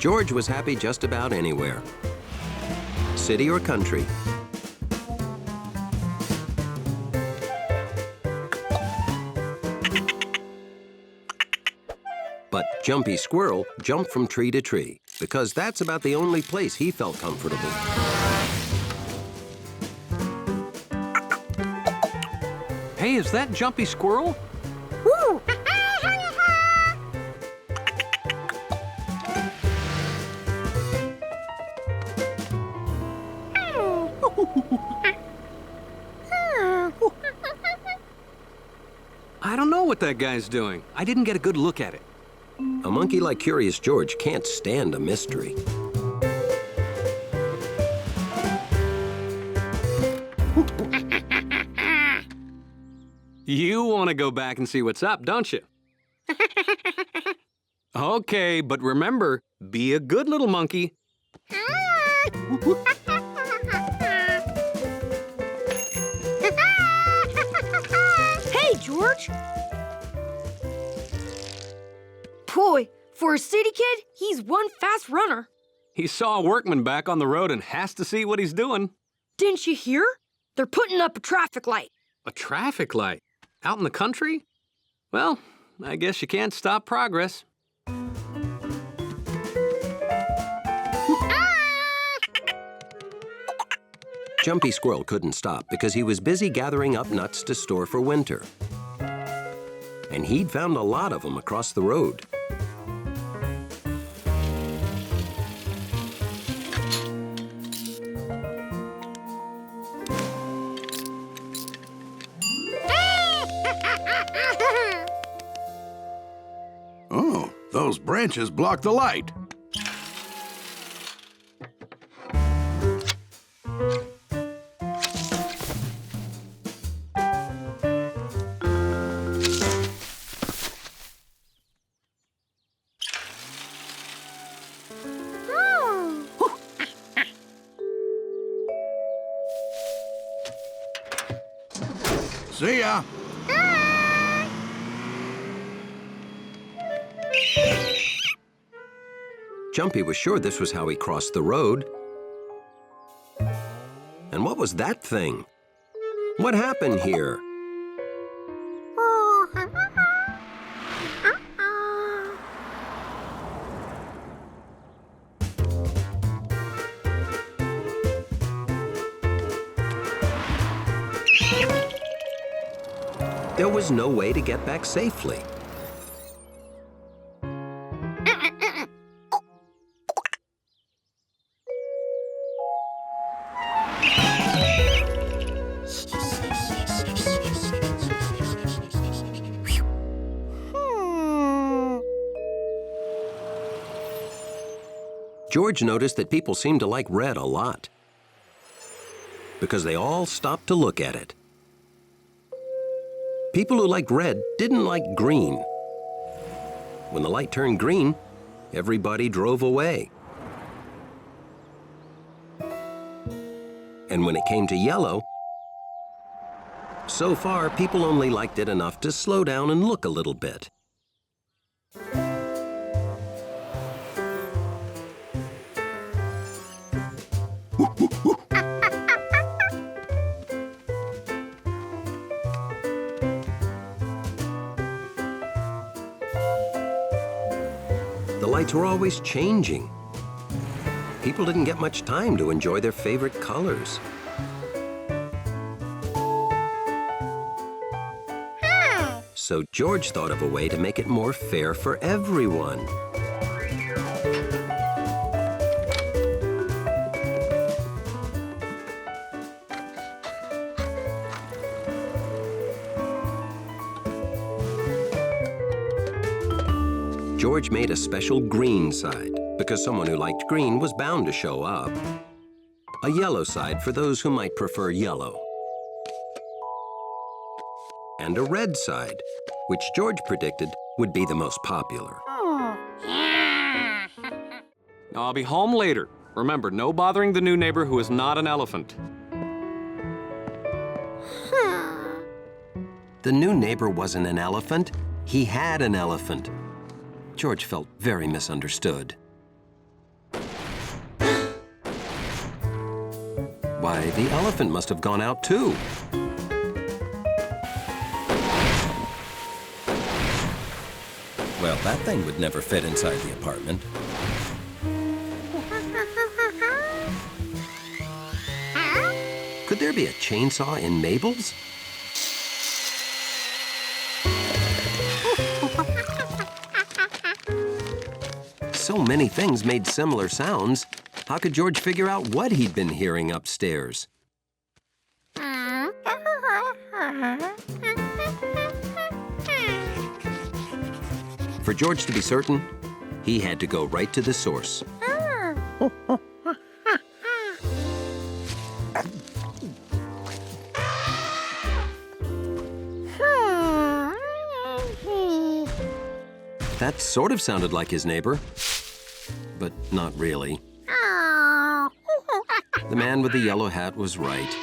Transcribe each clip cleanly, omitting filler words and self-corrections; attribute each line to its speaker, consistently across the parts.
Speaker 1: George was happy just about anywhere. City or country. But Jumpy Squirrel jumped from tree to tree because that's about the only place he felt comfortable.
Speaker 2: Hey, is that Jumpy Squirrel?
Speaker 3: Woo!
Speaker 2: I don't know what that guy's doing. I didn't get a good look at it.
Speaker 1: A monkey like Curious George can't stand a mystery.
Speaker 2: You want to go back and see what's up, don't you? Okay, but remember, be a good little monkey.
Speaker 3: Hey, George! Boy, for a city kid, he's one fast runner.
Speaker 2: He saw a workman back on the road and has to see what he's doing.
Speaker 3: Didn't you hear? They're putting up a traffic light.
Speaker 2: A traffic light? Out in the country? Well, I guess you can't stop progress.
Speaker 1: Jumpy Squirrel couldn't stop because he was busy gathering up nuts to store for winter. And he'd found a lot of them across the road.
Speaker 4: Oh, those branches block the light. See ya.
Speaker 1: Jumpy was sure this was how he crossed the road. And what was that thing? What happened here? There was no way to get back safely. George noticed that people seemed to like red a lot because they all stopped to look at it. People who liked red didn't like green. When the light turned green, everybody drove away. And when it came to yellow, so far people only liked it enough to slow down and look a little bit. The lights were always changing. People didn't get much time to enjoy their favorite colors. So George thought of a way to make it more fair for everyone. George made a special green side because someone who liked green was bound to show up. A yellow side for those who might prefer yellow. And a red side, which George predicted would be the most popular.
Speaker 2: I'll be home later. Remember, no bothering the new neighbor who is not an elephant.
Speaker 1: The new neighbor wasn't an elephant. He had an elephant. George felt very misunderstood. Why, the elephant must have gone out too. Well, that thing would never fit inside the apartment. Could there be a chainsaw in Mabel's? So many things made similar sounds. How could George figure out what he'd been hearing upstairs? For George to be certain, he had to go right to the source. That sort of sounded like his neighbor, but not really. The man with the yellow hat was right.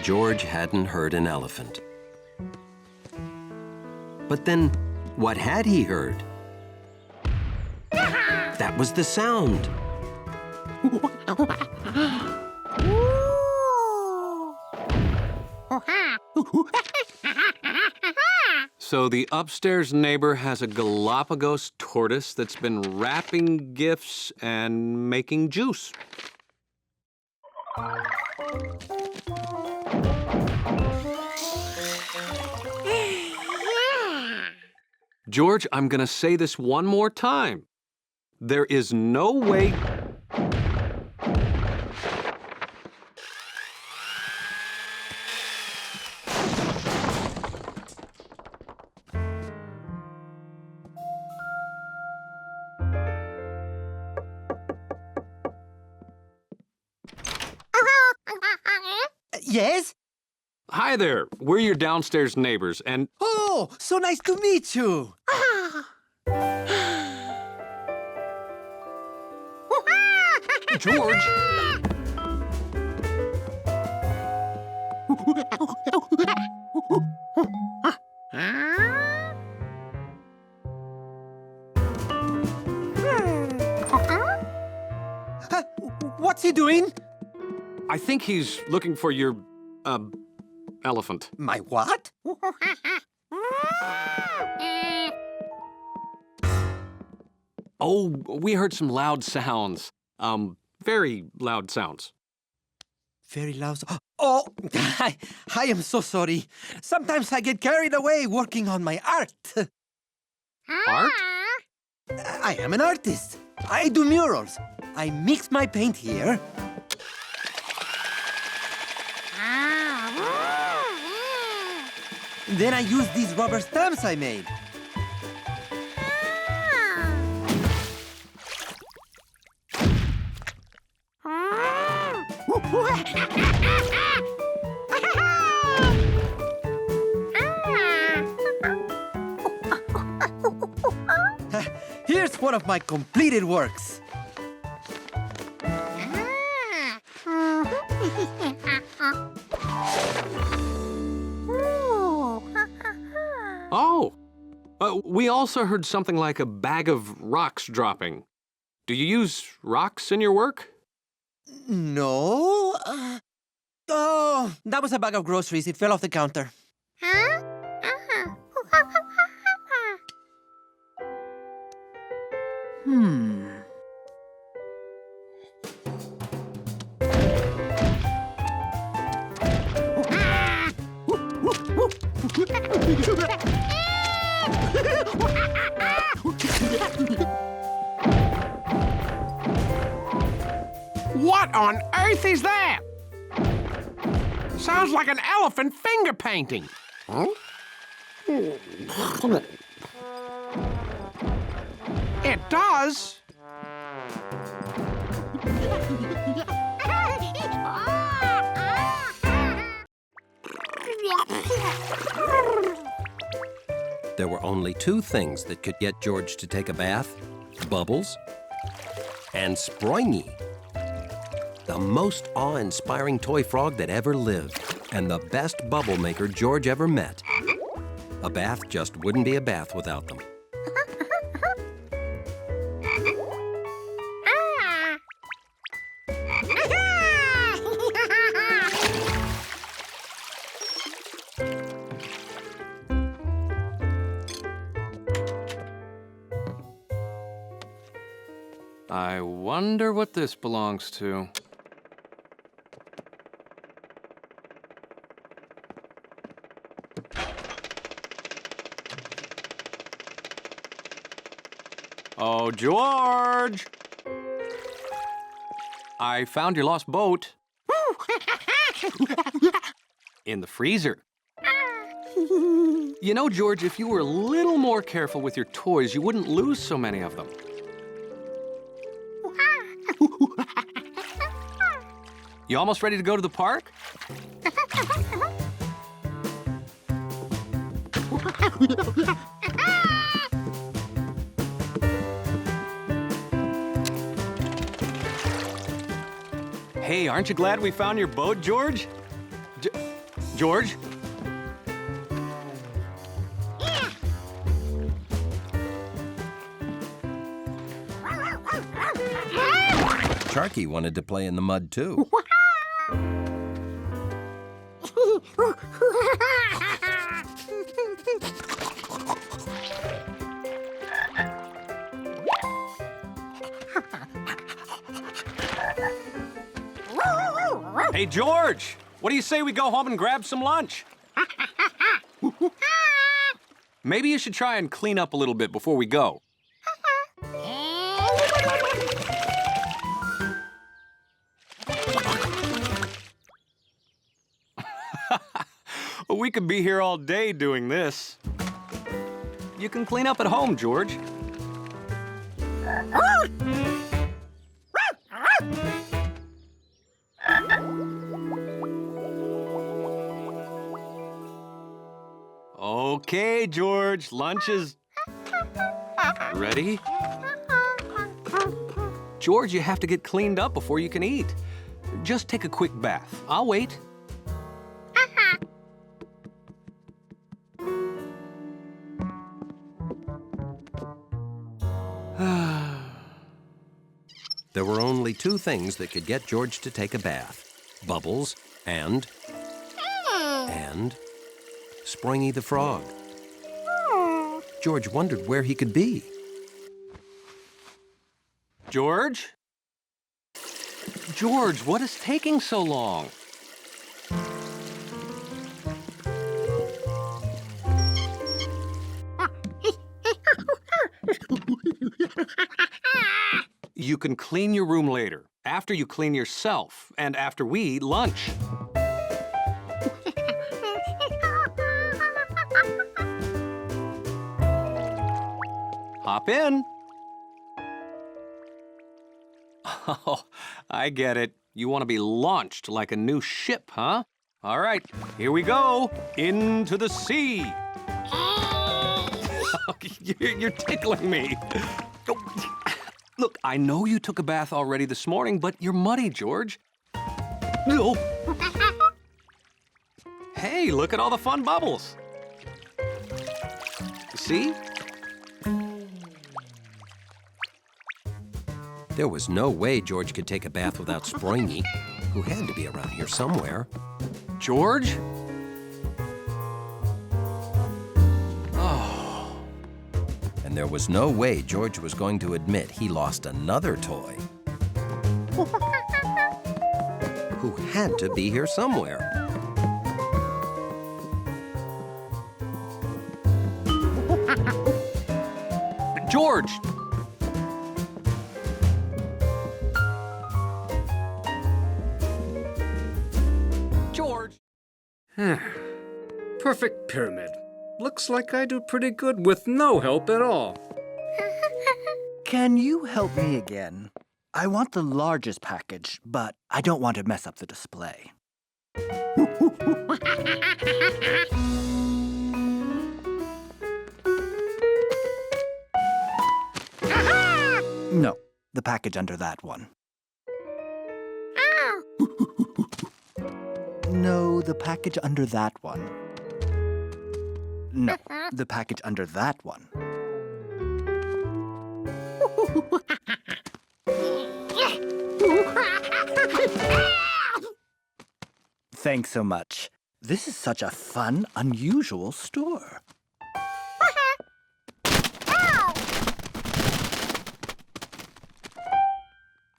Speaker 1: George hadn't heard an elephant. But then, what had he heard? That was the sound.
Speaker 2: So the upstairs neighbor has a Galapagos tortoise that's been wrapping gifts and making juice. George, I'm gonna say this one more time. There is no way...
Speaker 5: Yes?
Speaker 2: Hi there, we're your downstairs neighbors, and...
Speaker 5: Oh, so nice to meet you.
Speaker 2: George!
Speaker 5: What's he doing?
Speaker 2: I think he's looking for your, elephant.
Speaker 5: My what?
Speaker 2: Oh, we heard some loud sounds. Very loud sounds.
Speaker 5: Very loud. Oh, I am so sorry. Sometimes I get carried away working on my art.
Speaker 2: Art?
Speaker 5: I am an artist. I do murals. I mix my paint here. Then I use these rubber stamps I made. Here's one of my completed works.
Speaker 2: Oh! We also heard something like a bag of rocks dropping. Do you use rocks in your work?
Speaker 5: No. Oh, that was a bag of groceries. It fell off the counter.
Speaker 6: What on earth is that? Sounds like an elephant finger painting. Huh? It does.
Speaker 1: There were only two things that could get George to take a bath: Bubbles and Sproingy, the most awe-inspiring toy frog that ever lived, and the best bubble maker George ever met. A bath just wouldn't be a bath without them.
Speaker 2: I wonder what this belongs to. Oh, George! I found your lost boat. In the freezer. You know, George, if you were a little more careful with your toys, you wouldn't lose so many of them. You almost ready to go to the park? Hey, aren't you glad we found your boat, George? George?
Speaker 1: Sharky wanted to play in the mud, too.
Speaker 2: Hey, George! What do you say we go home and grab some lunch? Maybe you should try and clean up a little bit before we go. We could be here all day doing this. You can clean up at home, George. Okay, George, lunch is ready. George, you have to get cleaned up before you can eat. Just take a quick bath. I'll wait.
Speaker 1: There were only two things that could get George to take a bath. Bubbles and Springy the Frog. George wondered where he could be.
Speaker 2: George? George, what is taking so long? You can clean your room later, after you clean yourself, and after we eat lunch. Hop in. Oh, I get it. You want to be launched like a new ship, huh? All right, here we go. Into the sea. You're tickling me. Look, I know you took a bath already this morning, but you're muddy, George. No. Hey, look at all the fun bubbles. See?
Speaker 1: There was no way George could take a bath without Springy, who had to be around here somewhere.
Speaker 2: George?
Speaker 1: And there was no way George was going to admit he lost another toy. Who had to be here somewhere.
Speaker 2: George! George!
Speaker 7: Perfect pyramid. Looks like I do pretty good with no help at all.
Speaker 8: Can you help me again? I want the largest package, but I don't want to mess up the display. No, the package under that one. No, the package under that one. No, the package under that one. Thanks so much. This is such a fun, unusual store.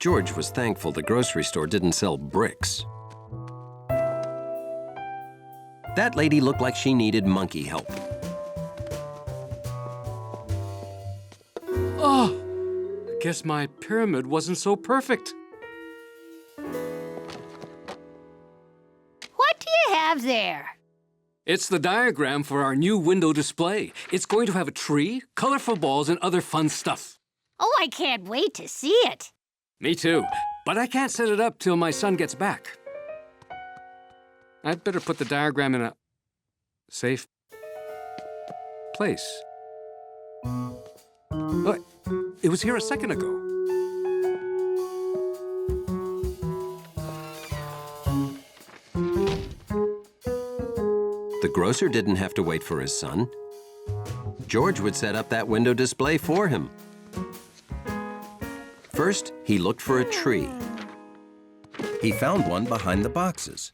Speaker 1: George was thankful the grocery store didn't sell bricks. That lady looked like she needed monkey help.
Speaker 7: Oh, I guess my pyramid wasn't so perfect.
Speaker 9: What do you have there?
Speaker 7: It's the diagram for our new window display. It's going to have a tree, colorful balls, and other fun stuff.
Speaker 9: Oh, I can't wait to see it.
Speaker 7: Me too, but I can't set it up till my son gets back. I'd better put the diagram in a safe place. Oh, it was here a second ago.
Speaker 1: The grocer didn't have to wait for his son. George would set up that window display for him. First, he looked for a tree. He found one behind the boxes.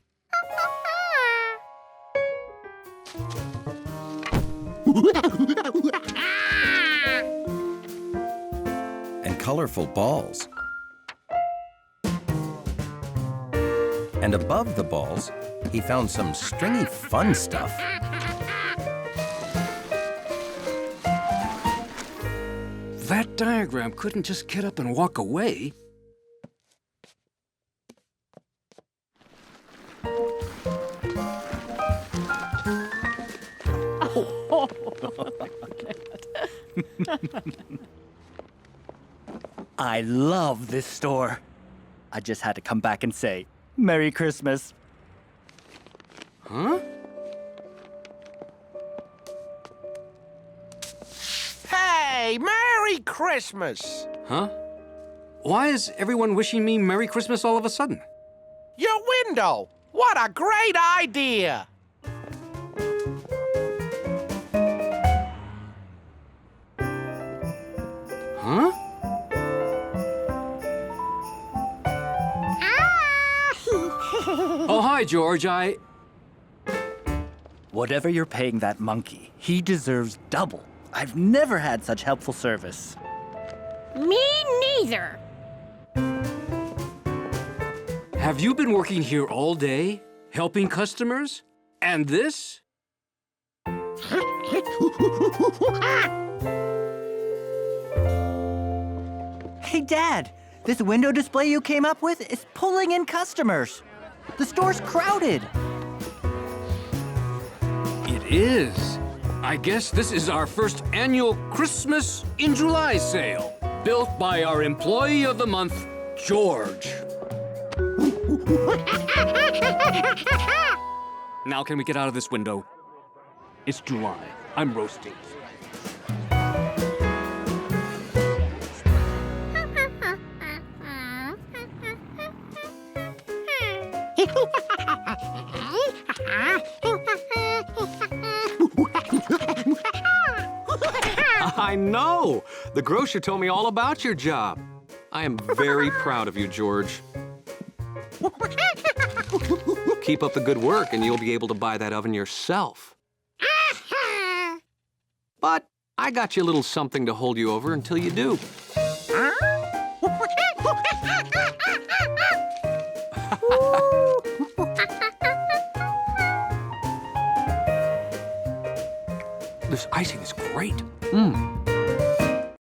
Speaker 1: And colorful balls. And above the balls, he found some stringy fun stuff.
Speaker 7: That diagram couldn't just get up and walk away.
Speaker 8: I love this store. I just had to come back and say, Merry Christmas.
Speaker 7: Huh?
Speaker 6: Hey, Merry Christmas!
Speaker 7: Huh? Why is everyone wishing me Merry Christmas all of a sudden?
Speaker 6: Your window! What a great idea!
Speaker 7: Huh? Oh, hi, George.
Speaker 8: Whatever you're paying that monkey, he deserves double. I've never had such helpful service.
Speaker 9: Me neither.
Speaker 7: Have you been working here all day, helping customers? And this?
Speaker 8: Hey, Dad, this window display you came up with is pulling in customers. The store's crowded.
Speaker 7: It is. I guess this is our first annual Christmas in July sale, built by our Employee of the Month, George. Now can we get out of this window? It's July. I'm roasting.
Speaker 2: I know! The grocer told me all about your job. I am very proud of you, George. Keep up the good work and you'll be able to buy that oven yourself. But I got you a little something to hold you over until you do. This icing is great.